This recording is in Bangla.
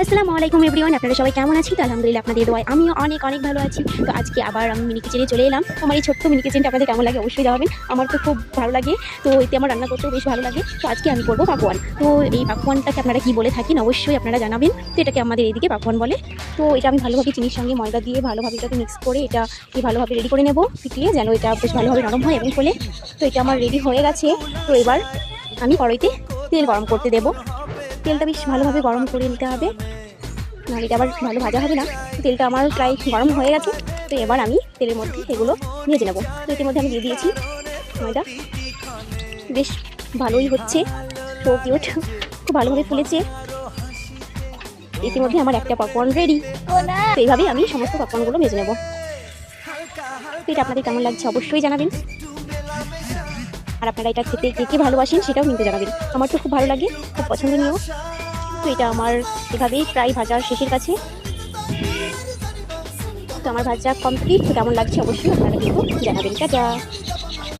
আসসালামু আলাইকুম এভরিওয়ান, আপনারা সবাই কেমন আছেন? তো আলহামদুলিল্লাহ আপনাদের দোয়ায় আমিও অনেক অনেক ভালো আছি। তো আজকে আবার আমি মিনি কিচেনে চলে এলাম। আমার এই ছোট্ট মিনি কিচেনটা আপনাদের কেমন লাগে অবশ্যই জানাবেন। আমার তো খুব ভালো লাগে, তো এতে আমার রান্না করতেও বেশ ভালো লাগে। তো আজকে আমি করবো পাকোয়ান। তো এই পাকোয়ানটাকে আপনারা কি বলে থাকেন অবশ্যই আপনারা জানাবেন। তো এটাকে আমাদের এইদিকে পাকোয়ান বলে। তো এটা আমি ভালোভাবে চিনির সঙ্গে ময়দা দিয়ে ভালোভাবে এটাকে মিক্স করে এটা ভালোভাবে রেডি করে নেব, ফিটিয়ে যেন এটা বেশ ভালোভাবে নরম হয় এবং ফোলে। তো এটা আমার রেডি হয়ে গেছে। তো এবার আমি কড়াইতে তেল গরম করতে দেব। তেলটা বেশ ভালোভাবে গরম করে নিতে হবে, নাহলে এটা আবার ভালো ভাজা হবে না। তেলটা আমার প্রায় গরম হয়ে গেছে। তো এবার আমি তেলের মধ্যে এগুলো ভেজে নেব। তো এর মধ্যে আমি দিয়ে দিয়েছি ময়দা, বেশ ভালোই হচ্ছে, তো কিউট, খুব ভালোভাবে ফুলেছে। ইতিমধ্যে আমার একটা পপকর্ন রেডি। তো এইভাবেই আমি সমস্ত পপকর্নগুলো ভেজে নেব। তো এটা আপনাদের কেমন লাগছে অবশ্যই জানাবেন, আর আপনারা এটা খেতে কে কে ভালোবাসেন সেটাও কিন্তু জানাবেন। আমার তো খুব ভালো লাগে, খুব পছন্দনীয়। তো এটা আমার এভাবেই প্রায় ভাজা শেষের কাছে। তো আমার ভাজা কমপ্লিট। তো কেমন লাগছে অবশ্যই আপনারা কিন্তু জানাবেন। টাটা।